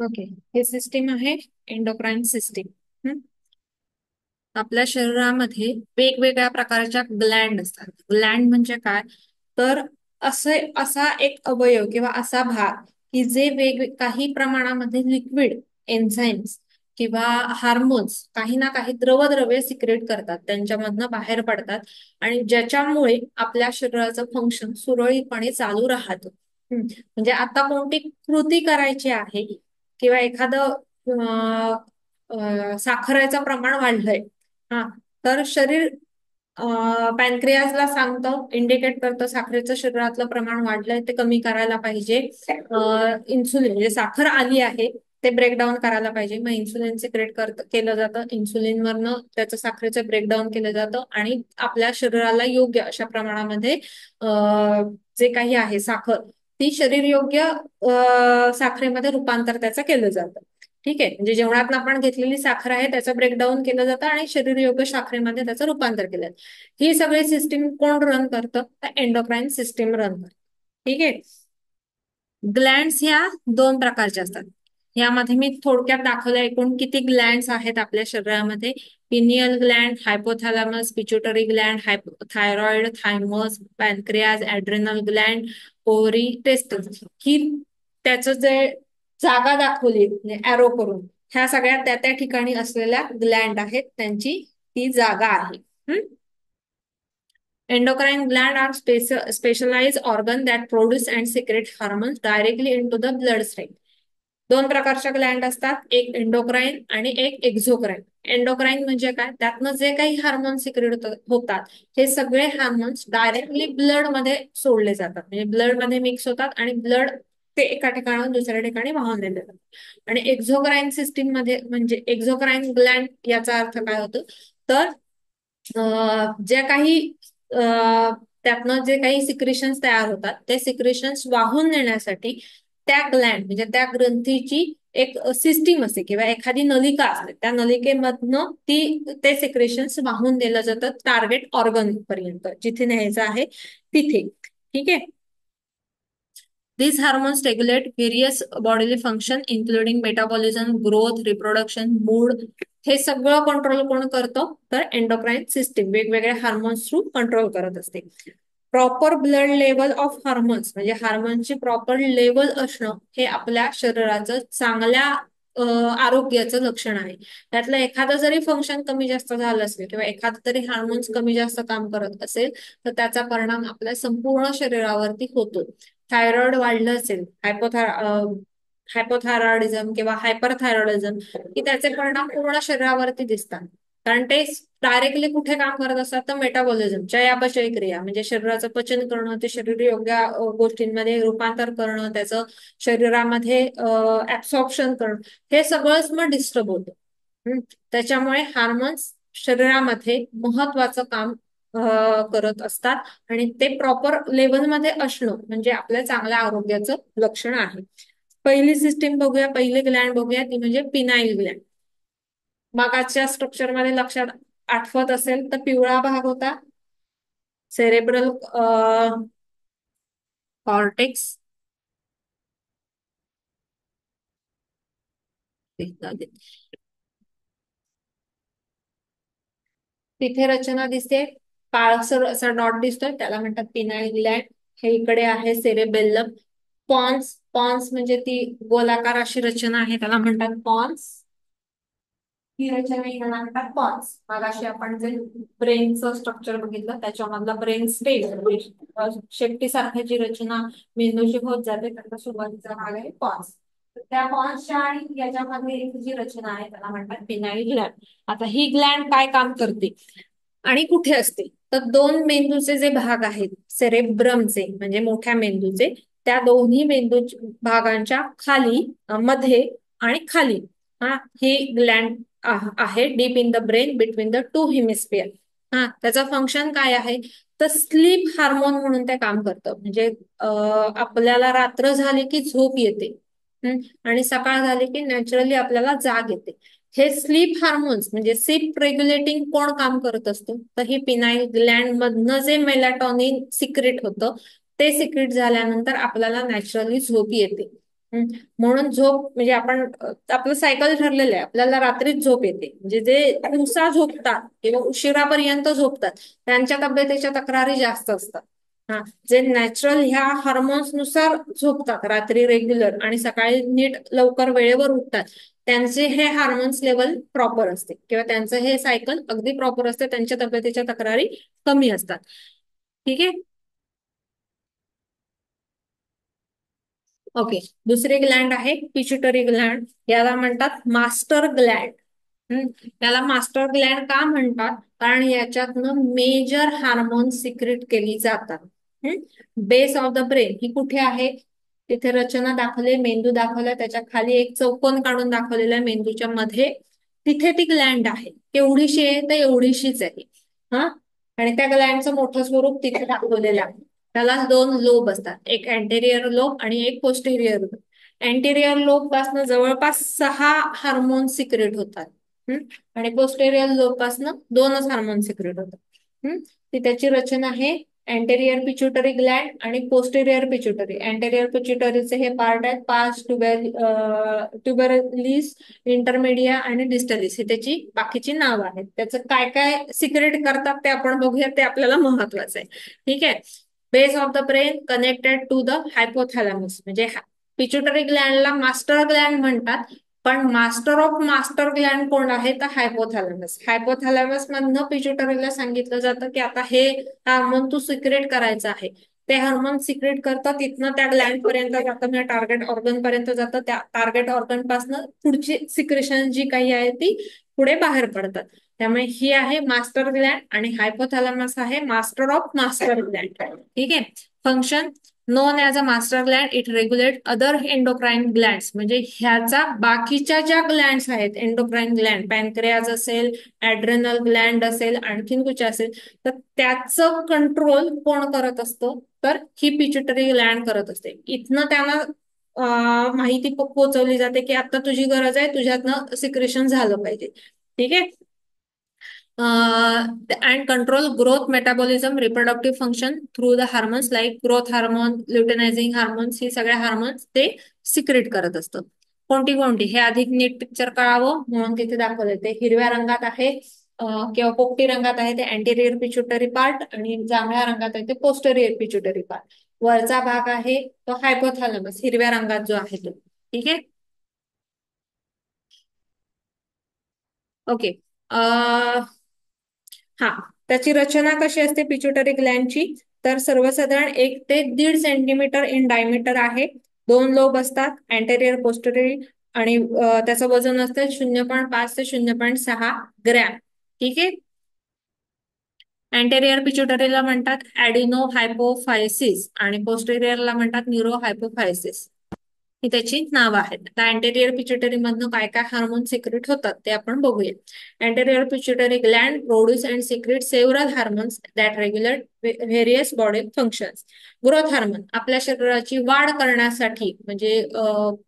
Okay. हे system आहे endocrine system. आपल्या शरीरामध्ये वेगवेगळ्या प्रकारच्या ग्लँड असतात. ग्लँड म्हणजे काय? तर असा एक अवयव किंवा असा भाग की जे काही प्रमाणामध्ये लिक्विड, एन्झाईम्स किंवा हार्मोन्स काही ना काही द्रवद्रव्य सिक्रेट करतात, त्यांच्यामधनं बाहेर पडतात आणि ज्याच्यामुळे आपल्या शरीराचं फंक्शन सुरळीतपणे चालू राहतं. म्हणजे आता कोणती कृती करायची आहे किंवा एखादं साखरेचं प्रमाण वाढलंय, हा, तर शरीर पॅनक्रियाजला सांगतं, इंडिकेट करतं साखरेचं शरीरातलं प्रमाण वाढलंय, ते कमी करायला पाहिजे. इन्सुलिन म्हणजे साखर आली आहे, ते ब्रेकडाऊन करायला पाहिजे. मग इन्सुलिन सिक्रेट केलं जातं, इन्सुलिनवरनं त्याचं साखरेचं ब्रेकडाऊन केलं जातं आणि आपल्या शरीराला योग्य अशा प्रमाणामध्ये जे काही आहे साखर, ती शरीर योग्य साखरेमध्ये रूपांतर त्याचं केलं जातं. ठीक आहे. म्हणजे जेवणात आपण घेतलेली साखर आहे त्याचं ब्रेकडाऊन केलं जातं आणि शरीर योग्य साखरेमध्ये त्याचं रूपांतर केलं जातं. ही सगळी सिस्टीम कोण रन करतं? तर एंडोक्राईन सिस्टीम रन करतं. ठीक आहे. ग्लँड्स ह्या दोन प्रकारच्या असतात. यामध्ये मी थोडक्यात दाखवलं एकूण किती ग्लँड्स आहेत आपल्या शरीरामध्ये. Pineal gland, hypothalamus, pituitary gland, thyroid, thymus, pancreas, adrenal gland, ovary, testis. ही त्याचं जे जागा दाखवली एरो करून, ह्या सगळ्या त्या त्या ठिकाणी असलेल्या ग्लँड आहेत, त्यांची ती जागा आहे. Endocrine gland are specialized organ that produce and secrete hormones directly into the bloodstream. दोन प्रकारच्या ग्लँड असतात, एक एंडोक्राईन आणि एक एक्झोक्राईन. एंडोक्राईन म्हणजे काय? त्यातनं जे काही हार्मोन सिक्रेट होतात, हे सगळे हार्मोन्स डायरेक्टली ब्लड मध्ये सोडले जातात, म्हणजे ब्लड मध्ये मिक्स होतात आणि ब्लड ते एका ठिकाणाहून दुसऱ्या ठिकाणी वाहून नेले जातात. आणि एक्झोक्राईन सिस्टीम मध्ये म्हणजे एक्झोक्राईन ग्लँड याचा अर्थ काय होतो? तर ज्या काही त्यातनं जे काही सिक्रेशन्स तयार होतात, ते सिक्रेशन्स वाहून नेण्यासाठी त्या ग्लँड म्हणजे त्या ग्रंथीची एक सिस्टीम असते किंवा एखादी नलिका असते, त्या नलिकेमधनं ते सिक्रेशन्स वाहून नेलं जातं टार्गेट ऑर्गन पर्यंत, जिथे न्यायचं आहे तिथे. ठीक आहे. These hormones regulate various bodily function including metabolism, growth, reproduction, mood. हे सगळं कंट्रोल कोण करतं? तर एंडोक्राईन सिस्टीम वेगवेगळ्या हार्मोन्स थ्रू कंट्रोल करत असते. Proper blood level of hormones म्हणजे हार्मोनची प्रॉपर लेवल असणं हे आपल्या शरीराचं चांगल्या आरोग्याचं लक्षण आहे. त्यातलं एखादं जरी फंक्शन कमी जास्त झालं असेल किंवा एखादं तरी हार्मोन्स कमी जास्त काम करत असेल, तर त्याचा परिणाम आपल्या संपूर्ण शरीरावरती होतो. थायरॉइड वाढलं असेल, हायपोथायरॉइडिझम किंवा हायपरथायरॉइडिझम, की त्याचे परिणाम पूर्ण शरीरावरती दिसतात. कारण ते डायरेक्टली कुठे काम करत असतात? तर मेटाबॉलिझम, चयापचय क्रिया म्हणजे शरीराचं पचन करणं, ते शरीर योग्य गोष्टींमध्ये रूपांतर करणं, त्याचं शरीरामध्ये ऍब्सॉर्प्शन करणं, हे सगळंच मग डिस्टर्ब होतं. त्याच्यामुळे हार्मोन्स शरीरामध्ये महत्वाचं काम करत असतात आणि ते प्रॉपर लेवलमध्ये असणं म्हणजे आपल्या चांगल्या आरोग्याचं लक्षण आहे. पहिली सिस्टीम बघूया, पहिली ग्लँड बघूया, ती म्हणजे पिनाईल ग्लँड. मागाच्या स्ट्रक्चरमध्ये लक्षात आठवत असेल तर पिवळा भाग होता सेरेब्रल कॉर्टेक्स. तिथे रचना दिसते, काळसर असा डॉट दिसतोय, त्याला म्हणतात पिनाईल ग्लँड. हे इकडे आहे सेरेबेल्लम. पॉन्स, पॉन्स म्हणजे ती गोलाकार अशी रचना आहे, त्याला म्हणतात पॉन्स. ही रचना हिला म्हणतात पॉन्स. मगाशी आपण जे ब्रेनचं स्ट्रक्चर बघितलं त्याच्यामधला ब्रेन स्टेम शेपटी सारखी जी रचना मेंदूची होत जाते, त्याचा सुरुवातीचा भाग आहे पॉन्स. त्या पॉन्सच्या आणि याच्यामध्ये एक जी रचना आहे त्याला म्हणतात पिनाईल ग्लँड. आता ही ग्लँड काय काम करते आणि कुठे असते? तर दोन मेंदूचे जे भाग आहेत सेरेब्रमचे म्हणजे मोठ्या मेंदूचे, त्या दोन्ही मेंदू भागांच्या खाली, मध्ये आणि खाली, हा, ही ग्लँड आहे deep in the brain between the two hemisphere. हा, त्याचं फंक्शन काय आहे? तर स्लीप हार्मोन म्हणून ते काम करतं. म्हणजे आपल्याला रात्र झाली की झोप येते, आणि सकाळ झाली की नॅचरली आपल्याला जाग येते. हे स्लीप हार्मोन्स म्हणजे स्लीप रेग्युलेटिंग कोण काम करत असतो, तर ही पिनाईल ग्लॅन्ड मधनं जे मेलाटॉनिन सिक्रेट होतं ते सिक्रेट झाल्यानंतर आपल्याला नॅचरली झोप येते. म्हणून झोप म्हणजे आपण आपलं सायकल ठरलेलं आहे, आपल्याला रात्रीच झोप येते. म्हणजे जे दिवसा झोपतात किंवा उशिरापर्यंत झोपतात त्यांच्या तब्येतीच्या तक्रारी जास्त असतात. हा, जे नॅचरल ह्या हार्मोन्स नुसार झोपतात रात्री रेग्युलर आणि सकाळी नीट लवकर वेळेवर उठतात, त्यांचे हे हार्मोन्स लेवल प्रॉपर असते किंवा त्यांचं हे सायकल अगदी प्रॉपर असते, त्यांच्या तब्येतीच्या तक्रारी कमी असतात. ठीक आहे. ओके. दुसरे ग्लँड आहे पिच्युटरी ग्लँड, याला म्हणतात मास्टर ग्लँड. याला मास्टर ग्लँड का म्हणतात, कारण याच्यातनं मेजर हार्मोन सिक्रेट केली जातात. बेस ऑफ द ब्रेन ही कुठे आहे, तिथे रचना दाखवली, मेंदू दाखवला, त्याच्या खाली एक चौकोन काढून दाखवलेला आहे मेंदूच्या मध्ये, तिथे ती ग्लँड आहे. केवढीशी आहे तर एवढीशीच आहे. हा, आणि त्या ग्लँडचं मोठं स्वरूप तिथे दाखवलेलं आहे. त्याला दोन लोब असतात, एक अँटेरियर लोब आणि एक पोस्टेरियर लोब. अँटेरियर लोब पासून जवळपास 6 हार्मोन सिक्रेट होतात. आणि पोस्टेरियर लोब पासून 2च हार्मोन सिक्रेट होतात. ती त्याची रचना आहे अँटेरियर पिच्युटरी ग्लँड आणि पोस्टेरियर पिच्युटरी. अँटेरियर पिच्युटरीचे हे पार्ट आहेत पास, ट्युबरलिस, इंटरमिडिया आणि डिस्टलिस, हे त्याची बाकीची नाव आहेत. त्याचं काय काय सिक्रेट करतात ते आपण बघूया, ते आपल्याला महत्वाचं आहे. ठीक आहे. Base of the brain connected to the hypothalamus, म्हणजे पिच्युटरी ग्लँडला मास्टर ग्लँड म्हणतात, पण मास्टर ऑफ मास्टर ग्लँड कोण आहे तर हायपोथॅलॅमस. हायपोथॅलॅमस मधनं पिच्युटरीला सांगितलं जातं की आता हे हार्मोन तू सिक्रेट करायचं आहे. ते हार्मोन सिक्रेट करतं, तिथनं त्या ग्लँड पर्यंत जातं, म्हणजे टार्गेट ऑर्गन पर्यंत जातं. त्या टार्गेट ऑर्गन पासून पुढची सिक्रेशन जी काही आहे ती पुढे बाहेर पडतात. त्यामुळे ही आहे मास्टर ग्लँड आणि हायपोथॅलॅमस आहे मास्टर ऑफ मास्टर ग्लँड. ठीक आहे. Function non as a master Gland, it regulate other endocrine glands, म्हणजे ह्याचा बाकीच्या ज्या ग्लँड्स आहेत एंडोक्राइन ग्लँड, पॅनक्रियाज असेल, ऍड्रेनल ग्लँड असेल, आणखीन कुठे असेल, तर त्याचं कंट्रोल कोण करत असतं तर ही पिच्युटरी ग्लँड करत असते. इथनं त्यांना माहिती पोहोचवली जाते की आता तुझी गरज आहे, तुझ्यातनं सिक्रेशन झालं पाहिजे. ठीक आहे. And control growth, metabolism, reproductive function through the hormones like growth hormone, luteinizing hormones, ही सगळ्या हार्मोन्स ते सिक्रेट करत असतं. कोणती कोणती हे अधिक नीट पिक्चर कळावं म्हणून तिथे दाखवलंय. ते हिरव्या रंगात आहे किंवा पोपटी रंगात आहे ते अँटेरियर पिच्युटरी पार्ट, आणि जांभळ्या रंगात आहे ते पोस्टेरियर पिच्युटरी पार्ट. वरचा भाग आहे तो हायपोथॅलॅमस, हिरव्या रंगात जो आहे तो. ठीक आहे. ओके. हा, त्याची रचना कशी असते पिच्युटरी ग्लँडची, तर सर्वसाधारण 1 ते 1.5 सेंटीमीटर इन डायमीटर आहे. 2 लोब असतात, अँटेरियर पोस्टेरियर, आणि त्याचं वजन असतं 0.5 ते 0.6 ग्रॅम. ठीक आहे. अँटेरियर पिच्युटरीला म्हणतात ऍडिनो हायपोफायसिस आणि पोस्टेरियरला म्हणतात न्यूरो हायपोफायसिस, ही त्याची नावं आहेत. आता अँटेरियर पिच्युटरी मधनं काय काय हार्मोन सिक्रेट होतात ते आपण बघूया. Anterior pituitary gland produce and secrete several hormones that regulate various body functions. Growth hormone आपल्या शरीराची वाढ करण्यासाठी, म्हणजे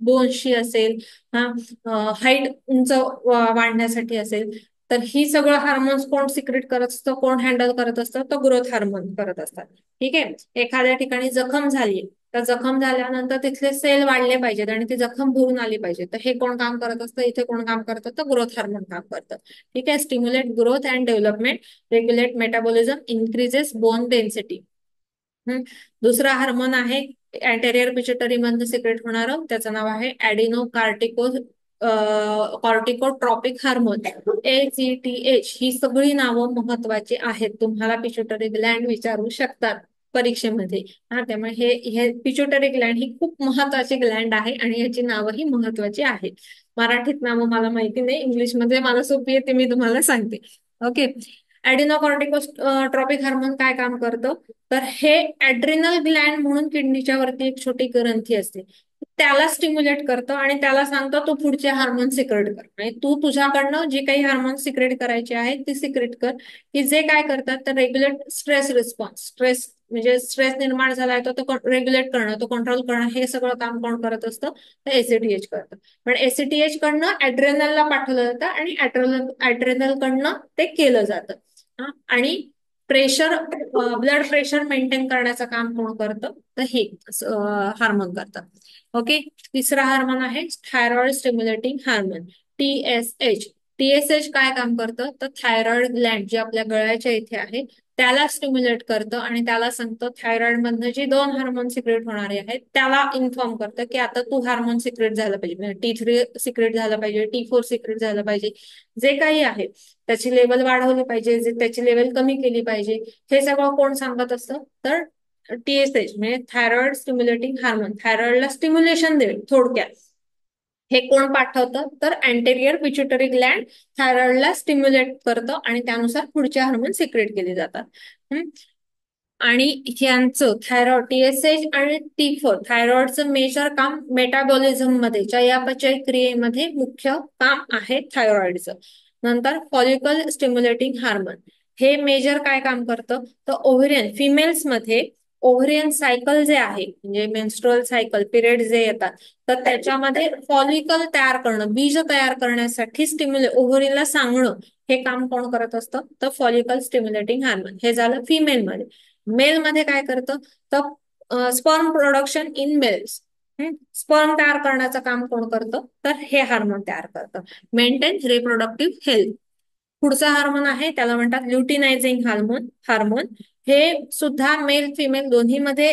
बोन्सची असेल, हाईट उंच वाढण्यासाठी असेल, तर ही सगळं हार्मोन्स कोण सिक्रेट करत असतं, कोण हँडल करत असतं, तर ग्रोथ हार्मोन करत असतात. ठीक आहे. एखाद्या ठिकाणी जखम झाली, तर जखम झाल्यानंतर तिथले सेल वाढले पाहिजेत आणि ती जखम भरून आली पाहिजे, तर हे कोण काम करत असतं, इथे कोण काम करतं तर ग्रोथ हार्मोन काम करतं. ठीक आहे. Stimulate growth and development, regulate metabolism, increases bone density. दुसरा हार्मोन आहे अँटेरियर पिच्युटरी मधनं सिक्रेट होणारं, त्याचं नाव आहे ऍडिनो कॉर्टिकोट्रॉपिक हार्मोन, ACTH. ही सगळी नावं महत्वाची आहेत, तुम्हाला पिच्युटरी ग्लँड विचारू शकतात परीक्षेमध्ये. त्यामुळे हे हे पिच्युटरी ग्लँड ही खूप महत्वाची ग्लँड आहे आणि याची नावं ही महत्वाची आहेत. मराठीत नावं मला माहिती नाही, इंग्लिशमध्ये मला सोपी आहे ते मी तुम्हाला सांगते. ओके. ऍडिनोकॉर्टिकोट्रॉपिक हार्मोन काय काम करतं, तर हे ऍड्रिनल ग्लँड म्हणून किडनीच्या वरती एक छोटी ग्रंथी असते, त्याला स्टिम्युलेट करतं आणि त्याला सांगतं तू पुढचे हार्मोन सिक्रेट कर. आणि तू तुझ्याकडनं जी काही हार्मोन सिक्रेट करायची आहेत ती सिक्रेट कर, की जे काय करतात तर रेग्युलेट स्ट्रेस रिस्पॉन्स. स्ट्रेस म्हणजे स्ट्रेस निर्माण झालाय तो रेग्युलेट करणं, तो कंट्रोल करणं, हे सगळं काम कोण करत असतं, तर एसीटीएच करतं. पण एसीटीएच कडनं ऍड्रेनलला पाठवलं जातं आणि ऍड्रेनल कडनं ते केलं जातं. आणि प्रेशर, ब्लड प्रेशर मेंटेन करण्याचं काम कोण करतं, तर हे हार्मोन करतं. ओके. तिसरा हार्मोन आहे thyroid stimulating hormone, TSH. TSH काय काम करतं, तर थायरॉइड ग्लॅन्ड जे आपल्या गळ्याच्या इथे आहे त्याला स्टिम्युलेट करतं आणि त्याला सांगतं थायरॉइड मधनं जी 2 हार्मोन सिक्रेट होणारे आहेत त्याला इन्फॉर्म करतं की आता तू हार्मोन सिक्रेट झालं पाहिजे, म्हणजे T3 सिक्रेट झालं पाहिजे, T4 सिक्रेट झालं पाहिजे, जे काही आहे त्याची लेवल वाढवली पाहिजे, त्याची लेवल कमी केली पाहिजे, हे सगळं कोण सांगत असतं, तर TSH म्हणजे थायरॉइड स्टिम्युलेटिंग हार्मोन, थायरॉइडला स्टिम्युलेशन देईल थोडक्यात. हे कोण पाठवतं, तर अँटेरियर पिट्युटरी ग्लॅन्ड थायरॉइडला स्टिम्युलेट करतं आणि त्यानुसार पुढचे हार्मोन सिक्रेट केले जातात. आणि यांचं थायरॉइड TSH आणि T4 थायरॉइडचं मेजर काम मेटाबॉलिझम मध्ये, चयापचय क्रियेमध्ये मुख्य काम आहे थायरॉइडचं. नंतर फॉलिकल स्टिम्युलेटिंग हार्मोन, हे मेजर काय काम करतं, तर ओव्हरियन फिमेल्स मध्ये ओव्हरियन सायकल जे आहे, म्हणजे मेन्स्ट्रुअल सायकल पिरियड जे येतात, तर त्याच्यामध्ये फॉलिकल तयार करणं, बीज तयार करण्यासाठी ओव्हरीला सांगणं, हे काम कोण करत असतं, तर फॉलिकल स्टिम्युलेटिंग हार्मोन. हे झालं फिमेल मध्ये. मेल मध्ये काय करतं, तर sperm production in males, sperm तयार करण्याचं काम कोण करतं, तर हे हार्मोन तयार करतं, मेंटेन रिप्रोडक्टिव्ह हेल्थ. पुढचा हार्मोन आहे त्याला म्हणतात ल्युटिनायझिंग हार्मोन. हार्मोन हे सुद्धा मेल फिमेल दोन्ही मध्ये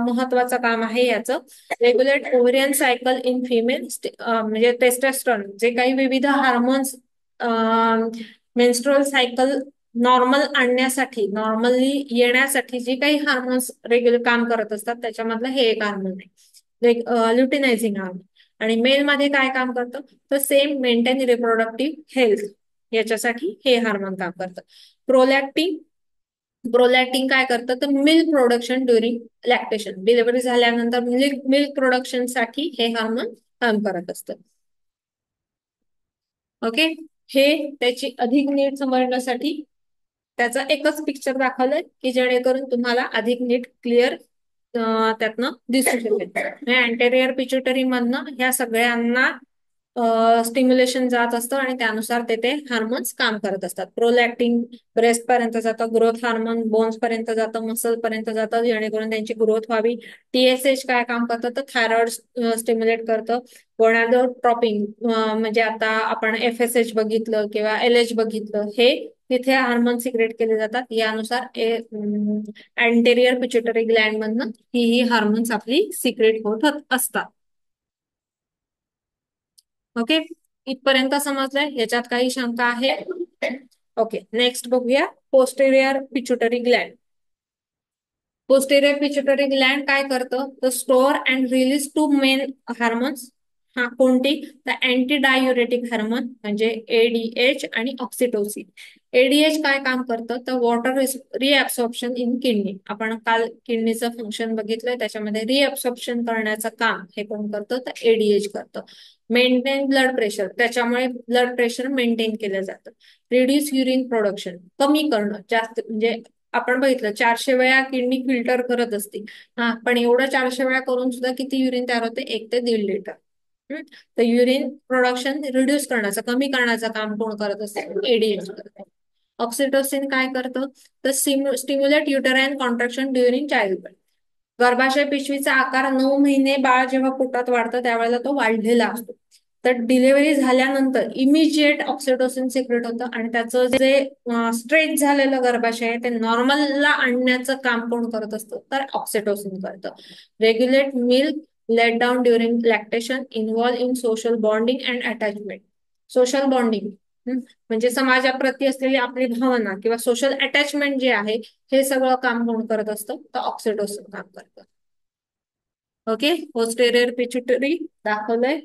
महत्वाचं काम आहे याचं. Regulate ovarian cycle in female, म्हणजे टेस्टेस्ट्रॉन, जे काही विविध हार्मोन्स मेन्स्ट्रुअल सायकल नॉर्मल आणण्यासाठी, नॉर्मली येण्यासाठी जे काही हार्मोन्स रेग्युलर काम करत असतात त्याच्यामधलं हे एक हार्मोन आहे ल्युटिनायझिंग हार्मोन. आणि मेल मध्ये काय काम करतं, तर सेम मेंटेन रिप्रोडक्टिव्ह हेल्थ, याच्यासाठी हे हार्मोन काम करतं. प्रोलॅक्टिन, प्रोलॅक्टिन काय करतं, तर milk production during lactation, delivery झाल्यानंतर मिल्क प्रोडक्शन साठी हे हार्मोन काम करत असतं. ओके. हे त्याची अधिक नीट समजण्यासाठी त्याचा एकच पिक्चर दाखवलंय की जेणेकरून तुम्हाला अधिक नीट क्लिअर त्यातनं दिसू शकेल. अँटेरियर पिच्युटरी मधनं ह्या सगळ्यांना स्टिम्युलेशन जात असतं आणि त्यानुसार ते हार्मोन्स काम करत असतात. प्रोलॅक्टिन ब्रेस्ट पर्यंत जातं, ग्रोथ हार्मोन बोन्स पर्यंत जातं, मसल पर्यंत जातं, जेणेकरून त्यांची ग्रोथ व्हावी. TSH काय काम करतं, तर थायरॉइड स्टिम्युलेट करतं. गोनाडोट्रोपिन, म्हणजे आता आपण FSH बघितलं किंवा LH बघितलं, हे तिथे हार्मोन सिक्रेट केले जातात. यानुसार अँटेरियर पिच्युटरी ग्लॅन्ड मधनं ही हार्मोन्स आपली सिक्रेट होत असतात. ओके. इथपर्यंत समजलंय, याच्यात काही शंका आहे? ओके. नेक्स्ट बघूया posterior pituitary gland. Posterior pituitary gland काय करतं, तर store and release two main hormones. हा कोणती, तर अँटी डायुरेटिक हार्मोन म्हणजे ADH आणि ऑक्सिटोसिन. ADH काय काम करतं, तर वॉटर रिअब्सॉर्प्शन इन किडनी. आपण काल किडनीचं फंक्शन बघितलंय, त्याच्यामध्ये रिअब्सॉर्प्शन करण्याचं काम हे कोण करतं, तर ADH करतं. मेंटेन ब्लड प्रेशर, त्याच्यामुळे ब्लड प्रेशर मेंटेन केलं जातं. रिड्यूस युरिन प्रोडक्शन, कमी करणं, जास्त म्हणजे आपण बघितलं 400 वेळा किडनी फिल्टर करत असते, हा पण एवढं 400 वेळा करून सुद्धा किती युरिन तयार होते, 1 ते 1.5 लिटर. तर युरिन प्रोडक्शन रिड्यूस करण्याचं, कमी करण्याचं काम कोण करत असते, ADH करतं. ऑक्सिटोसिन काय करतं, तर स्टिम्युलेट युटेराईन कॉन्ट्रॅक्शन ड्युरिंग चाइल्डबर्थ. गर्भाशय पिशवीचा आकार 9 महिने बाळ जेव्हा पोटात वाढतं त्यावेळेला तो वाढलेला असतो. तर डिलिव्हरी झाल्यानंतर इमिजिएट ऑक्सिटोसिन सिक्रेट होतं आणि त्याचं जे स्ट्रेच झालेलं गर्भाशय आहे ते नॉर्मलला आणण्याचं काम कोण करत असतं, तर ऑक्सिटोसिन करतं. Regulate milk let down during lactation, involve in social bonding and attachment. Social bonding म्हणजे समाजाप्रती असलेली आपली भावना किंवा सोशल अटॅचमेंट जे आहे, हे सगळं काम कोण करत असतं, तर ऑक्सिटोसिन काम करतं. ओके. पोस्टेरियर पिच्युटरी दाखवलंय,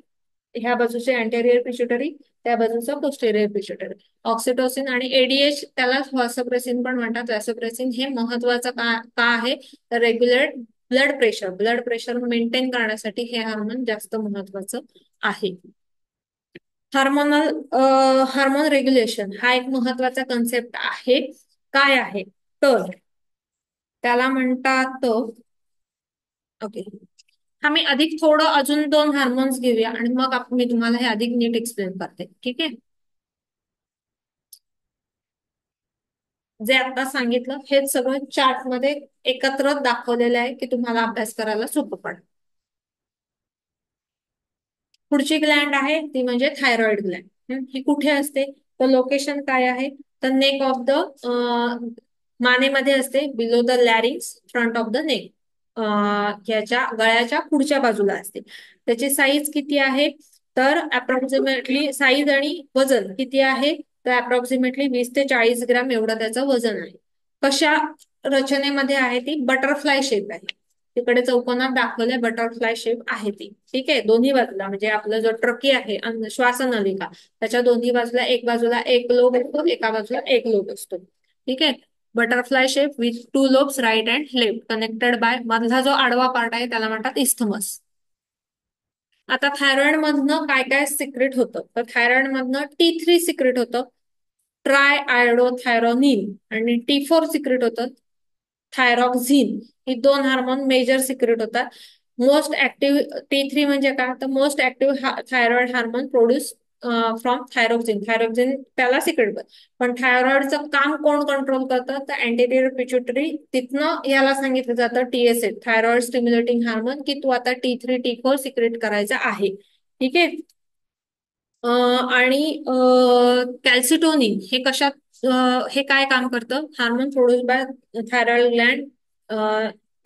ह्या बाजूचे अँटेरियर पिच्युटरी, त्या बाजूचं पोस्टेरियर पिच्युटरी. ऑक्सिटोसिन आणि ADH, त्याला व्हासोप्रेसिन पण म्हणतात. व्हासोप्रेसिन हे महत्वाचं का आहे, तर रेग्युलेट ब्लड प्रेशर मेंटेन करण्यासाठी हे हार्मोन जास्त महत्वाचं आहे. हार्मोन रेग्युलेशन हा एक महत्वाचा कन्सेप्ट आहे. काय आहे, तर त्याला म्हणतात ओके. हा मी अधिक थोडं अजून दोन हार्मोन्स घेऊया आणि मग मी तुम्हाला हे अधिक नीट एक्सप्लेन करते, ठीक आहे. जे आता सांगितलं हेच सगळं चार्ट मध्ये एकत्र दाखवलेलं आहे की तुम्हाला अभ्यास करायला सोपं पडेल. पुढची ग्लँड आहे ती म्हणजे थायरॉइड ग्लँड. ही कुठे असते, तर लोकेशन काय आहे, तर नेक ऑफ द मानेमध्ये असते, below the larynx, front of the neck, याच्या गळ्याच्या पुढच्या बाजूला असते. त्याची साईज किती आहे, तर अप्रॉक्सिमेटली साईज आणि वजन किती आहे, तर अप्रॉक्सिमेटली 20 ते 40 ग्राम एवढं त्याचं वजन आहे. कशा रचनेमध्ये आहे, ती बटरफ्लाय शेप आहे. तिकडे चौकोनात दाखवलंय बटरफ्लाय शेप आहे ती, ठीक आहे. दोन्ही बाजूला म्हणजे आपलं जो ट्रकी आहे श्वासनलिका, त्याच्या दोन्ही बाजूला एक बाजूला एक लोब असतो, एका बाजूला एक लोब असतो, ठीक आहे. Butterfly shape with two lobes right and left connected by, मधला जो आडवा पार्ट आहे त्याला म्हणतात इस्थमस. आता थायरॉइड मधनं काय काय सिक्रेट होतं, तर थायरॉइड मधनं T3 सिक्रेट होतं, ट्राय आयोडोथायरोनिन, आणि T4 सिक्रेट होतं, थायरॉक्झिन. ही दोन हार्मोन मेजर सिक्रेट होतात. मोस्ट ऍक्टिव्ह T3 म्हणजे काय, तर most active thyroid hormone produce from thyroxine. Thyroxine त्याला सिक्रेट, पण थायरॉइडचं काम कोण कंट्रोल करतं, तर अँटेरियर पिट्युटरी. तिथनं याला सांगितलं जातं TSH, थायरॉइड स्टिम्युलेटिंग हार्मोन, की तू आता T3 T4 सिक्रेट करायचा आहे, ठीक आहे. आणि कॅल्सिटोनिन हे कशात, हे काय काम करतं, hormone produce by thyroid Gland,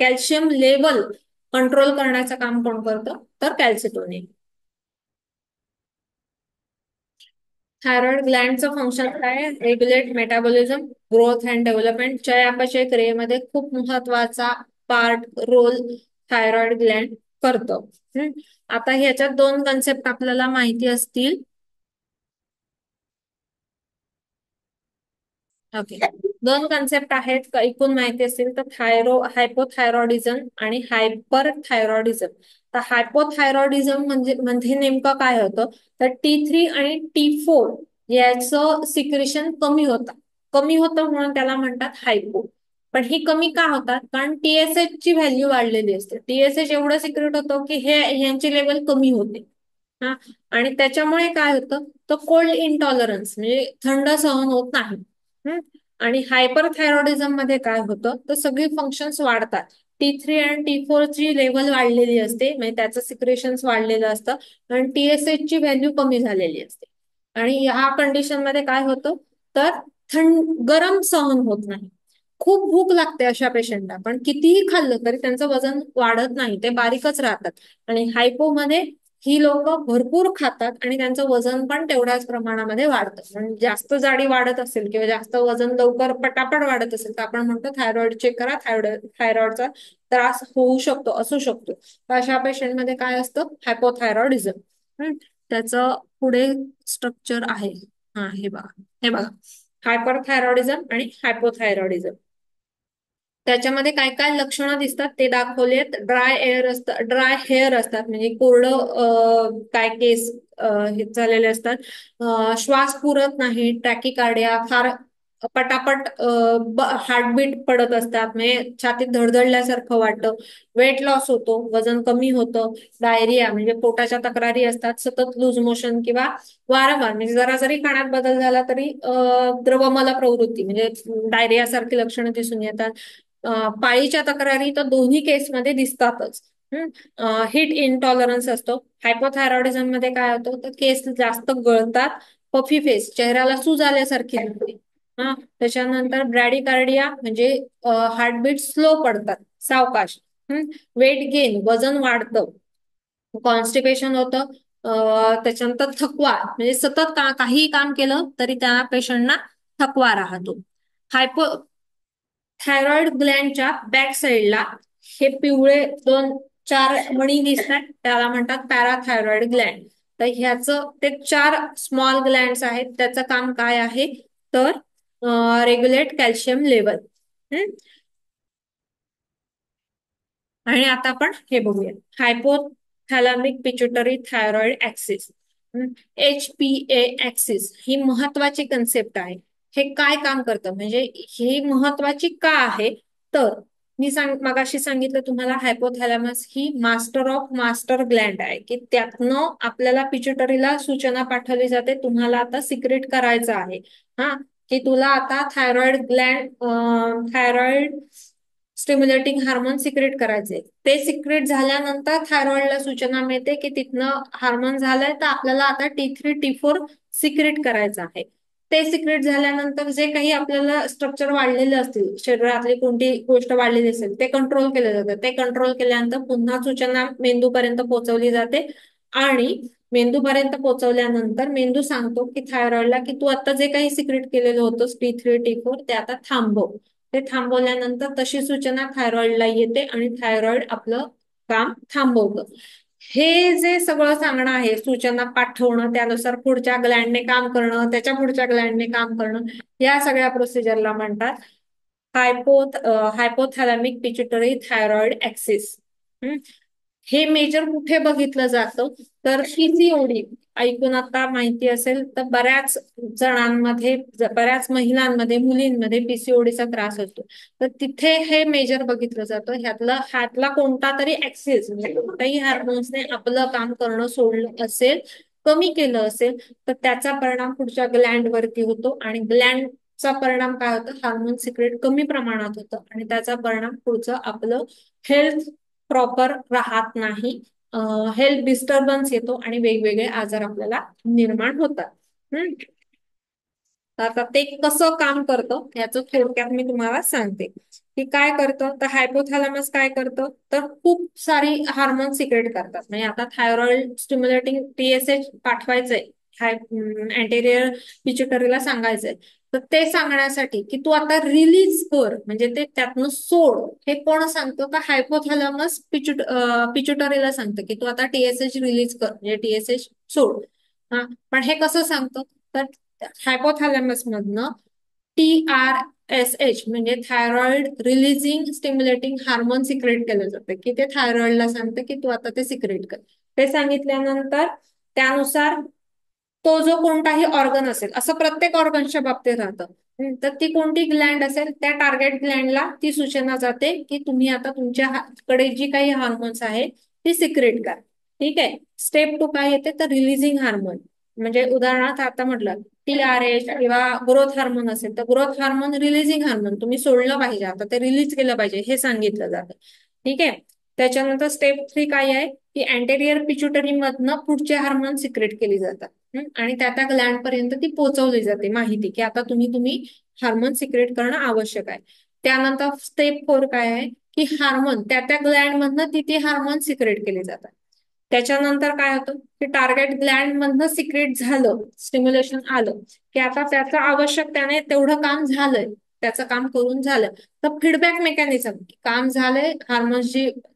calcium level control करण्याचं काम कोण करतं, तर कॅल्सिटोनिन. थायरॉइड ग्लँडचं फंक्शन काय, regulate metabolism, growth and development, चयापचय क्रियेमध्ये खूप महत्वाचा पार्ट रोल थायरॉइड ग्लँड करतं. आता ह्याच्यात दोन कन्सेप्ट आपल्याला माहिती असतील. ओके, दोन कन्सेप्ट आहेत ऐकून माहिती असतील, तर हायपोथायरॉइडिझम आणि हायपर थायरॉइडिझम. तर हायपोथायरॉइडिझम म्हणजे नेमकं काय होतं, तर T3 आणि T4 याचं सिक्रेशन कमी होतं म्हणून त्याला म्हणतात हायपो. पण ही कमी का होतात, कारण TSH ची व्हॅल्यू वाढलेली असते. TSH एवढं सिक्रेट होतं की ह्यांची लेवल कमी होते. हा, आणि त्याच्यामुळे काय होतं, तर कोल्ड इंटॉलरन्स म्हणजे थंड सहन होत नाही. आणि हायपर थायरॉइडिझम मध्ये काय होतं, तर सगळी फंक्शन्स वाढतात. T3 आणि T4 ची लेवल वाढलेली असते, म्हणजे त्याचं सिक्रेशन्स वाढलेलं असतं, आणि TSH ची व्हॅल्यू कमी झालेली असते. आणि ह्या कंडिशन मध्ये काय होतं, तर गरम सहन होत नाही. खूप भूक लागते अशा पेशंटला, पण कितीही खाल्लं तरी त्यांचं वजन वाढत नाही, ते बारीकच राहतात. आणि हायपो मध्ये ही लोक भरपूर खातात आणि त्यांचं वजन पण तेवढ्याच प्रमाणामध्ये वाढतं. म्हणजे जास्त जाडी वाढत असेल किंवा जास्त वजन लवकर पटापट वाढत असेल, तर आपण म्हणतो थायरॉइड चेक करा, थायरॉइडचा त्रास होऊ शकतो, असू शकतो. तर अशा पेशंटमध्ये काय असतं, हायपोथायरॉइडिझम. त्याचं पुढे स्ट्रक्चर आहे. हा, हे बघा हायपरथायरॉइडिझम आणि हायपोथायरॉइडिझम. त्याच्यामध्ये काय काय लक्षणं दिसतात ते दाखवलेत. ड्राय हेअर असतात, म्हणजे कोरडं काय केस हे झालेले असतात. श्वास पुरत नाही, टॅकिकार्डिया, फार पटापट हार्टबीट पडत असतात, म्हणजे छातीत धडधडल्यासारखं वाटतं. वेट लॉस होतो, वजन कमी होतं. डायरिया म्हणजे पोटाच्या तक्रारी असतात, सतत लूज मोशन किंवा वारंवार, म्हणजे जरा जरी खाण्यात बदल झाला तरी द्रवमल प्रवृत्ती म्हणजे डायरिया सारखी लक्षणं दिसून येतात. पाळीच्या तक्रारी तर दोन्ही केसमध्ये दिसतातच. हीट इंटॉलरन्स असतो. हायपोथायरॉइडिझम मध्ये काय होतं, तर केस जास्त गळतात, पफी फेस, चेहऱ्याला सूज आल्यासारखी दिसते. त्याच्यानंतर ब्रॅडिकार्डिया म्हणजे हार्टबीट स्लो पडतात, सावकाश. वेट गेन वजन वाढतं, कॉन्स्टिपेशन होतं. त्याच्यानंतर थकवा, म्हणजे सतत काहीही काम केलं तरी त्या पेशंटना थकवा राहतो. हायपो थायरॉइड ग्लँडच्या बॅक साइडला हे पिवळे दोन चार मणी दिसतात, त्याला म्हणतात पॅराथायरॉइड ग्लँड. तर ह्याचं ते चार स्मॉल ग्लँड्स आहेत, त्याचं काम काय आहे, तर रेग्युलेट कॅल्शियम लेवल. आणि आता आपण हे बघूया, hypothalamic pituitary thyroid axis, HPA axis. ही महत्वाची कन्सेप्ट आहे. हे काय काम करतं, म्हणजे ही महत्वाची का आहे, तर मगाशी सांगितलं तुम्हाला, hypothalamus he master of master Gland आहे, की त्यातनं आपल्याला पिच्युटरीला सूचना पाठवली जाते, तुम्हाला आता सिक्रेट करायचं आहे. हा, की तुला आता थायरॉइड स्टिम्युलेटिंग हार्मोन सिक्रेट करायचे. ते सिक्रेट झाल्यानंतर थायरॉइडला सूचना मिळते की तिथनं हार्मोन झालंय, तर आपल्याला आता T3 T4 सिक्रेट करायचं आहे. ते सिक्रेट झाल्यानंतर जे काही आपल्याला स्ट्रक्चर वाढलेले असतील, शरीरातली कोणती गोष्ट वाढलेली असेल, ते कंट्रोल केलं जातं. ते कंट्रोल केल्यानंतर पुन्हा सूचना मेंदूपर्यंत पोहोचवली जाते, आणि मेंदूपर्यंत पोहोचवल्यानंतर मेंदू सांगतो की थायरॉइडला, की तू आता जे काही सिक्रेट केलेलं होतं T3 T4 ते आता थांबव. ते थांबवल्यानंतर तशी सूचना थायरॉइडला येते आणि थायरॉइड आपलं काम थांबवतं. हे जे सगळं सांगणं आहे, सूचना पाठवणं, त्यानुसार पुढच्या ग्लँडने काम करणं, त्याच्या पुढच्या ग्लँडने काम करणं, या सगळ्या प्रोसिजरला म्हणतात हायपो हायपोथॅलॅमिक पिच्युटरी थायरॉइड ऍक्सिस. हे मेजर कुठे बघितलं जातं, तर पीसीओडी ऐकून आता माहिती असेल तर बऱ्याच जणांमध्ये, बऱ्याच महिलांमध्ये, मुलींमध्ये पीसीओडीचा त्रास असतो. तर तिथे हे मेजर बघितलं जातं. ह्यातला कोणता तरी ऍक्सिस, म्हणजे कोणत्याही हार्मोन्सने आपलं काम करणं सोडलं असेल, कमी केलं असेल, तर त्याचा परिणाम पुढच्या ग्लँड वरती होतो, आणि ग्लँडचा परिणाम काय होतं, हार्मोन सिक्रेट कमी प्रमाणात होतं, आणि त्याचा परिणाम पुढचं आपलं हेल्थ प्रॉपर राहत नाही. हेल्थ डिस्टर्बन्स येतो आणि वेगवेगळे आजार आपल्याला निर्माण होतात. आता ते कसं काम करतं याचं थोडक्यात मी तुम्हाला सांगते, की काय करतं. तर हायपोथॅलॅमस काय करतं, तर खूप सारी हार्मोन सिक्रेट करतात. म्हणजे आता थायरॉइड स्टिम्युलेटिंग TSH पाठवायचंय, हाय अँटेरियर पिच्युटरीला सांगायचंय, तर ते सांगण्यासाठी की तू आता रिलीज कर, म्हणजे ते त्यातनं सोड, हे कोण सांगतो, का हायपोथॅलॅमस पिच्युटरीला सांगतं की तू आता TSH रिलीज कर, म्हणजे TSH सोड. हा, पण हे कसं सांगतं, तर हायपोथॅलॅमस मधनं TRSH म्हणजे thyroid releasing stimulating hormone secrete केलं जातं, की ते थायरॉइडला सांगतं की तू आता ते सिक्रेट कर. ते सांगितल्यानंतर त्यानुसार तो जो कोणताही ऑर्गन असेल, असं प्रत्येक ऑर्गनच्या बाबतीत राहतं, तर ती कोणती ग्लँड असेल त्या टार्गेट ग्लँडला ती सूचना जाते की तुम्ही आता तुमच्याकडे जी काही हार्मोन्स आहेत ती सिक्रेट करा. ठीक आहे. स्टेप 2 काय येते, तर रिलीजिंग हार्मोन. म्हणजे उदाहरणार्थ आता म्हटलं TRH किंवा ग्रोथ हार्मोन असेल, तर ग्रोथ हार्मोन रिलीजिंग हार्मोन तुम्ही सोडलं पाहिजे, आता ते रिलीज केलं पाहिजे हे सांगितलं जातं. ठीक आहे. त्याच्यानंतर स्टेप 3 काय आहे, की अँटेरियर पिच्युटरी मधनं पुढचे हार्मोन सिक्रेट केली जातात. आणि त्या ग्लँड पर्यंत ती पोहोचवली जाते माहिती, की आता तुम्ही हार्मोन सिक्रेट करणं आवश्यक आहे. त्यानंतर स्टेप 4 काय आहे, की हार्मोन त्या ग्लँड मधनं ती हार्मोन सिक्रेट केली जातात. त्याच्यानंतर काय होतं, की टार्गेट ग्लँड मधनं सिक्रेट झालं, स्टिम्युलेशन आलं, की आता त्याचं आवश्यक त्याने तेवढं काम झालंय, त्याचं काम करून झालं, तर फीडबॅक मेकॅनिझम, काम झालंय, हार्मोन्स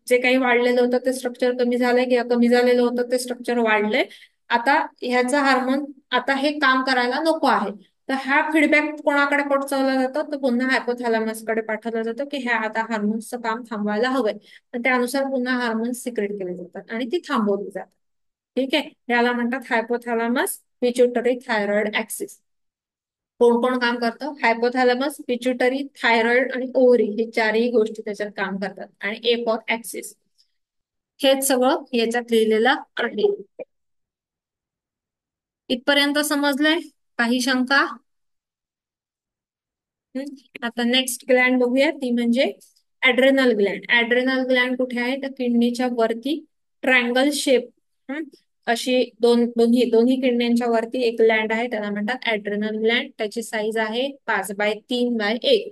जे काही वाढलेलं होतं ते स्ट्रक्चर कमी झालंय, किंवा कमी झालेलं होतं ते स्ट्रक्चर वाढलंय, आता ह्याचा हार्मोन आता हे काम करायला नको आहे. तर हा फीडबॅक कोणाकडे पोहोचवला जातो, तर पुन्हा हायपोथॅलॅमस कडे पाठवला जातो, की ह्या आता हार्मोन्सचं काम थांबवायला हवंय. त्यानुसार पुन्हा हार्मोन्स सिक्रेट केले जातात आणि ती थांबवली जातात. ठीक आहे. याला म्हणतात हायपोथॅलॅमस पिच्युटरी थायरॉइड ऍक्सिस. कोण कोण काम करतं, हायपोथॅलॅमस, पिच्युटरी, थायरॉइड आणि ओव्हरी, हे चारही गोष्टी त्याच्यात काम करतात. आणि ए फॉर ऍक्सिस. हेच सगळं याच्यात लिहिलेलं आहे. इथपर्यंत समजलंय? काही शंका? आता नेक्स्ट ग्लँड बघूया, ती म्हणजे ऍड्रेनल ग्लँड. ऍड्रेनल ग्लँड कुठे आहे, तर किडनीच्या वरती ट्रायंगल शेप अशी दोन्ही दोन्ही किडण्यांच्या वरती एक ग्लँड आहे, त्याला म्हणतात ऍड्रेनल ग्लँड. त्याची साईज आहे 5/3/1.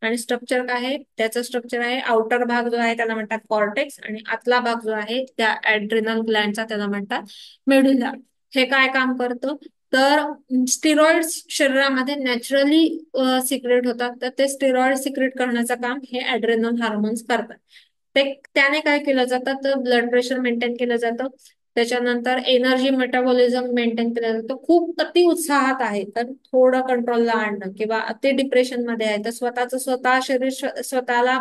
आणि स्ट्रक्चर काय आहे, त्याचं स्ट्रक्चर आहे, आउटर भाग जो आहे त्याला म्हणतात कॉर्टेक्स, आणि आतला भाग जो आहे त्या ऍड्रेनल ग्लँडचा त्याला म्हणतात मेडुला. हे काय काम करतं, तर स्टिरॉइड्स शरीरामध्ये नॅचरली सिक्रेट होतात, तर ते स्टिरॉइड सिक्रेट करण्याचं काम हे ऍड्रेनल हार्मोन्स करतात. ते त्याने काय केलं जातं, तर ब्लड प्रेशर मेंटेन केलं जातं, त्याच्यानंतर एनर्जी मेटाबॉलिझम मेंटेन केलं जातं. खूप अति उत्साहात आहे तर थोडं कंट्रोलला आणणं, किंवा अति डिप्रेशन मध्ये आहे तर स्वतः शरीर स्वतःला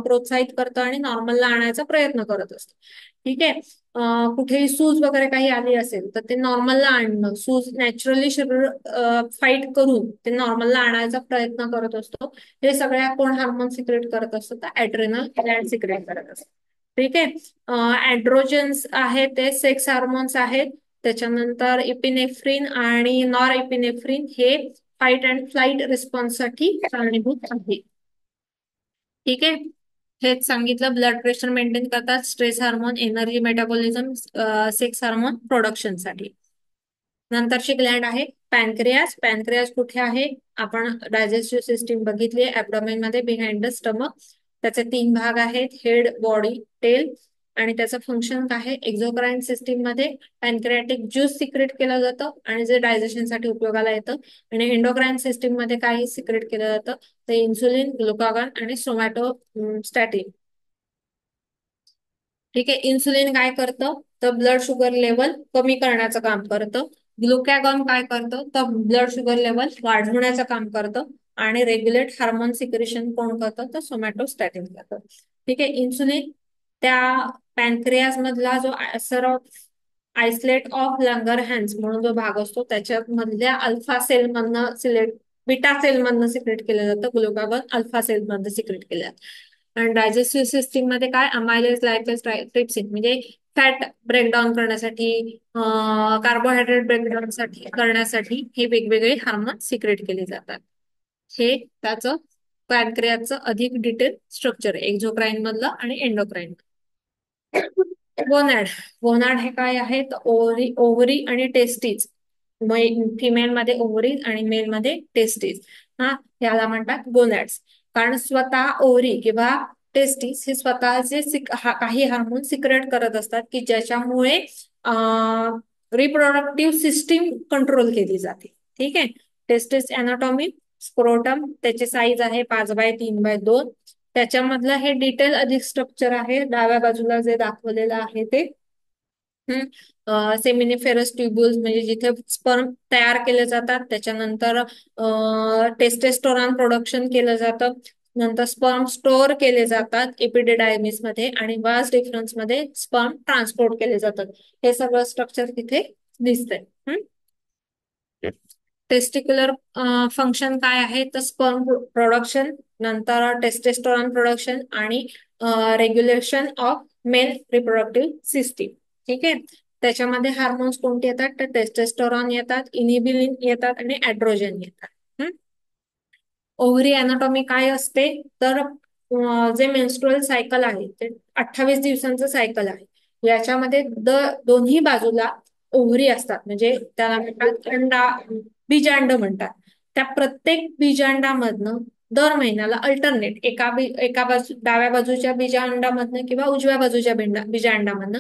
प्रोत्साहित करतं आणि नॉर्मलला आणायचा प्रयत्न करत असतं. ठीक आहे. कुठेही सूज वगैरे काही आली असेल तर ते नॉर्मलला आणणं, सूज नॅचरली शरीर फाईट करून ते नॉर्मलला आणायचा प्रयत्न करत असतो. हे सगळ्या कोण हार्मोन सिक्रेट करत असतं तर ऍड्रेनल ग्लॅन्ड सिक्रेट करत असतं. ठीक आहे. ॲड्रोजन्स आहेत ते सेक्स हार्मोन्स आहेत. त्याच्यानंतर इपिनेफ्रिन आणि नॉर इपिनेफ्रिन हे फाईट अँड फ्लाईट रिस्पॉन्ससाठी कारणीभूत आहे. ठीक आहे. हेच सांगितलं. ब्लड प्रेशर मेंटेन करतात, stress hormone, energy metabolism, sex hormone प्रोडक्शनसाठी. नंतरची ग्लँड आहे पॅनक्रियास. पॅनक्रियास कुठे आहे? आपण डायजेस्टिव्ह सिस्टीम बघितली ऍब्डोमेन मध्ये, बिहाइंड द स्टमक. त्याचे 3 भाग आहेत, हेड, बॉडी, टेल. आणि त्याचं फंक्शन काय आहे? एक्झोक्राईन सिस्टीम मध्ये पॅनक्रियाटिक ज्यूस सिक्रेट केलं जातं आणि जे डायजेशनसाठी उपयोगाला येतं. आणि एंडोक्राईन सिस्टीम मध्ये काही सिक्रेट केलं जातं, ते इन्सुलिन, ग्लुकागॉन आणि सोमॅटोस्टॅटिन. ठीक आहे. इन्सुलिन काय करतं? तर ब्लड शुगर लेवल कमी करण्याचं काम करतं. ग्लुकॅगॉन काय करतं? तर ब्लड शुगर लेवल वाढवण्याचं काम करतं. आणि रेग्युलेट हार्मोन सिक्रेशन कोण करतं? तर सोमॅटोस्टॅटिन करतं. ठीक आहे. इन्सुलिन त्या पॅनक्रियास मधला जो आयसलेट ऑफ लंगरहॅन्स म्हणून जो भाग असतो त्याच्यामधल्या अल्फा सेल मधनं बीटा सेल मधनं सिक्रेट केलं जातं. ग्लुकागॉन अल्फा सेल मधनं सिक्रेट केलं जातं. आणि डायजेस्टिव्ह सिस्टीम मध्ये काय? अमायलेज, लायपेज, ट्रिप्सिन म्हणजे फॅट ब्रेकडाऊन करण्यासाठी, कार्बोहायड्रेट ब्रेकडाऊन करण्यासाठी हे वेगवेगळे हार्मोन सिक्रेट केले जातात. हे त्याचं पॅनक्रियाचं अधिक डिटेल स्ट्रक्चर आहे, एक्झोक्राईन मधलं आणि एंडोक्राईन. गोनॅड. गोनॅड हे काय आहे? तर ओव्हरी आणि टेस्टीज. फिमेल मध्ये ओव्हरीज आणि मेल मध्ये टेस्टीज. हा, याला म्हणतात गोनॅड्स. कारण स्वतः ओव्हरी किंवा टेस्टीज हे स्वतःचे काही हार्मोन सिक्रेट करत असतात की ज्याच्यामुळे रिप्रोडक्टिव्ह सिस्टीम कंट्रोल केली जाते. ठीक आहे. टेस्टिस अनाटॉमी, स्क्रोटम, त्याची साईज आहे 5x3x2. त्याच्यामधलं हे डिटेल अधिक स्ट्रक्चर आहे डाव्या बाजूला जे दाखवलेलं आहे ते. सेमिनिफेरस ट्युब्युल्स म्हणजे जिथे स्पर्म तयार केले जातात. त्याच्यानंतर टेस्टेस्टोरॉन प्रोडक्शन केलं जातं. नंतर स्पर्म स्टोअर केले जातात एपिडिडायमिस मध्ये, आणि वास डिफरन्स मध्ये स्पर्म ट्रान्सपोर्ट केले जातात. हे सगळं स्ट्रक्चर तिथे दिसतंय. टेस्टिक्युलर फंक्शन काय आहे? तर स्पर्म प्रोडक्शन, नंतर टेस्टेस्टोरॉन प्रोडक्शन आणि regulation of male reproductive system. ठीक आहे. त्याच्यामध्ये हार्मोन्स कोणते येतात? तर टेस्टेस्टोरॉन येतात, इनिबिलिन येतात आणि ॲड्रोजन येतात. ओव्हरी अनाटॉमी काय असते? तर जे मेन्स्ट्रुअल सायकल आहे ते 28 दिवसांचं सायकल आहे. याच्यामध्ये दोन्ही बाजूला ओव्हरी असतात, म्हणजे त्याला म्हणतात बीजांड म्हणतात. त्या प्रत्येक बीजांडामधनं दर महिन्याला अल्टरनेट एका बाजू डाव्या बाजूच्या बीजांडामधनं किंवा उजव्या बाजूच्या बीजांडामधनं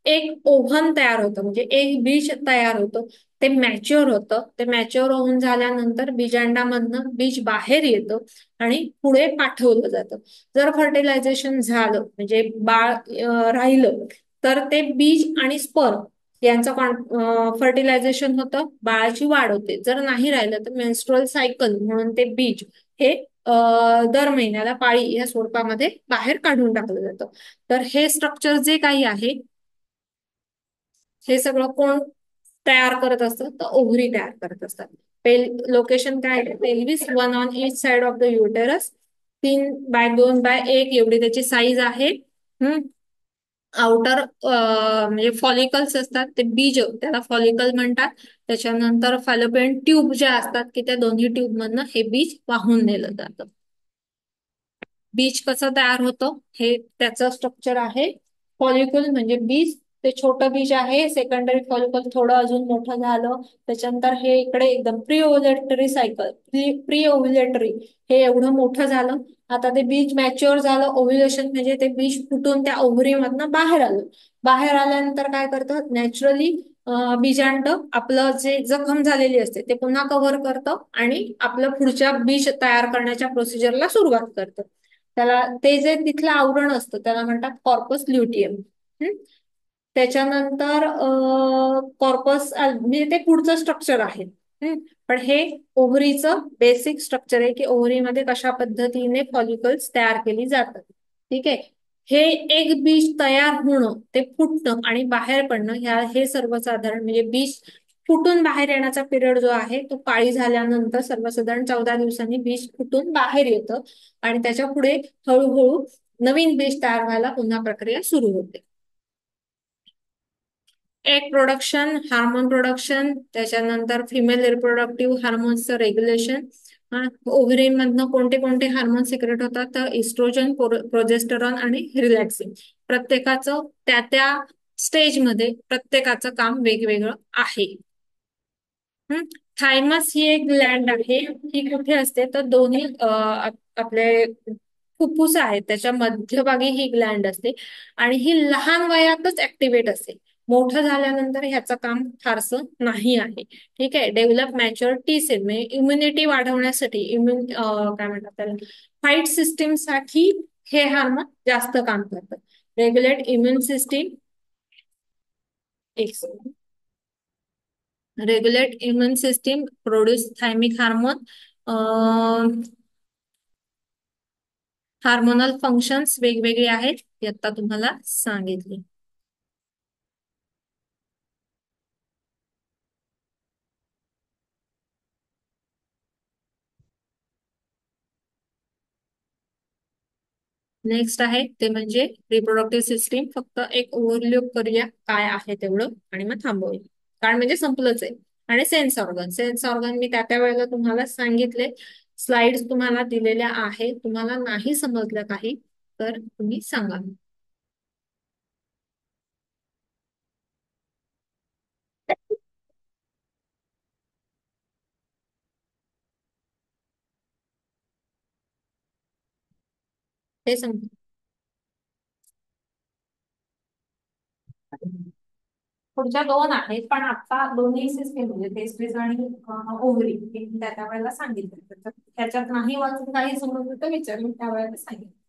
एक ओव्हन तयार होतं, म्हणजे एक बीज तयार होतं. ते मॅच्युअर होतं. ते मॅच्युअर होऊन झाल्यानंतर बीजांडामधनं बीज बाहेर येतं आणि पुढे पाठवलं जातं. जर फर्टिलायझेशन झालं म्हणजे बाळ राहिलं तर ते बीज आणि स्पर्म यांचं फर्टिलायझेशन होतं, बाळाची वाढ होते. जर नाही राहिलं तर मेन्स्ट्रुअल सायकल म्हणून ते बीज हे दर महिन्याला पाळी या स्वरूपामध्ये बाहेर काढून टाकलं जातं. तर हे स्ट्रक्चर जे काही आहे हे सगळं कोण तयार करत असतं? तर ओव्हरी तयार करत असतात. लोकेशन काय आहे? Pelvis, 1 on each side of the uterus. 3x2x1 एवढी त्याची साईज आहे. आउटर म्हणजे फॉलिकल्स असतात ते बीज, त्याला फॉलिकल म्हणतात. त्याच्यानंतर फॅलोपियन ट्यूब ज्या असतात की त्या दोन्ही ट्यूब मधनं हे बीज वाहून नेलं जातं. बीज कसं तयार होतं हे त्याचं स्ट्रक्चर आहे. फॉलिक्युल म्हणजे बीज, ते छोटं बीज आहे. सेकंडरी फॉलिकल थोडं अजून मोठं झालं. त्याच्यानंतर हे इकडे एकदम प्री ओव्हुलेटरी सायकल, प्री ओव्हुलेटरी हे एवढं मोठं झालं. आता ते बीज मॅच्युअर झालं. ओव्ह्युलेशन म्हणजे ते बीज फुटून त्या ओव्हरी मधनं बाहेर आलं. बाहेर आल्यानंतर काय करतं? नॅचरली बीजांड आपलं जे जखम झालेली असते ते पुन्हा कव्हर करतं आणि आपलं पुढच्या बीज तयार करण्याच्या प्रोसिजरला सुरुवात करतं. त्याला ते जे तिथलं आवरण असतं त्याला म्हणतात कॉर्पस ल्युटियम. त्याच्यानंतर कॉर्पस म्हणजे ते पुढचं स्ट्रक्चर आहे. हम्म. पण हे ओव्हरीचं बेसिक स्ट्रक्चर आहे की ओव्हरीमध्ये कशा पद्धतीने फॉलिकल्स तयार केली जातात. ठीक आहे. हे एक बीज तयार होणं, ते फुटणं आणि बाहेर पडणं, हे सर्वसाधारण म्हणजे बीज फुटून बाहेर येण्याचा पिरियड जो आहे तो पाळी झाल्यानंतर सर्वसाधारण 14 दिवसांनी बीज फुटून बाहेर येतं आणि त्याच्या पुढे हळूहळू नवीन बीज तयार व्हायला पुन्हा प्रक्रिया सुरू होते. एग प्रोडक्शन, हार्मोन प्रोडक्शन, त्याच्यानंतर फिमेल रिप्रोडक्टिव्ह हार्मोन्सचं रेग्युलेशन. ओव्हरीन मधनं कोणते कोणते हार्मोन सिक्रेट होतात, तर इस्ट्रोजन, प्रोजेस्टेरॉन आणि रिलॅक्सिन. प्रत्येकाचं त्या त्या स्टेजमध्ये प्रत्येकाचं काम वेगवेगळं आहे. थायमस ही एक ग्लॅन्ड आहे. ही कुठे असते तर दोन्ही आपले फुफ्फुस आहेत त्याच्या मध्यभागी ही ग्लॅन्ड असते आणि ही लहान वयातच ऍक्टिव्हेट असते. मोठं झाल्यानंतर ह्याचं काम फारसं नाही आहे. ठीक आहे. डेव्हलप मॅच्युअर टी सेल म्हणजे इम्युनिटी वाढवण्यासाठी, काय म्हणतात त्याला, फाईट सिस्टीम साठी हे हार्मोन जास्त काम करतं. रेग्युलेट इम्युन सिस्टीम, एक regulate immune system, produce thymic hormone, hormonal functions वेगवेगळे आहेत ते आता तुम्हाला सांगितले. नेक्स्ट आहे ते म्हणजे रिप्रोडक्टिव्ह सिस्टीम. फक्त एक ओव्हरलूक करूया काय आहे तेवढं आणि मग थांबवूया, कारण म्हणजे संपलंच आहे. आणि सेन्स ऑर्गन, सेन्स ऑर्गन मी त्या वेळेला तुम्हाला सांगितले. स्लाइड्स तुम्हाला दिलेल्या आहे. तुम्हाला नाही समजलं काही तर तुम्ही सांगा. ते सांग. पुढच्या दोन आहेत पण आता दोन्ही सिस्टीम म्हणजे टेस्टिस आणि ओव्हरी त्या वेळेला सांगितलं. तर त्याच्यात नाही वाचून काही समजलं तर विचारून त्या वेळेला सांगितलं.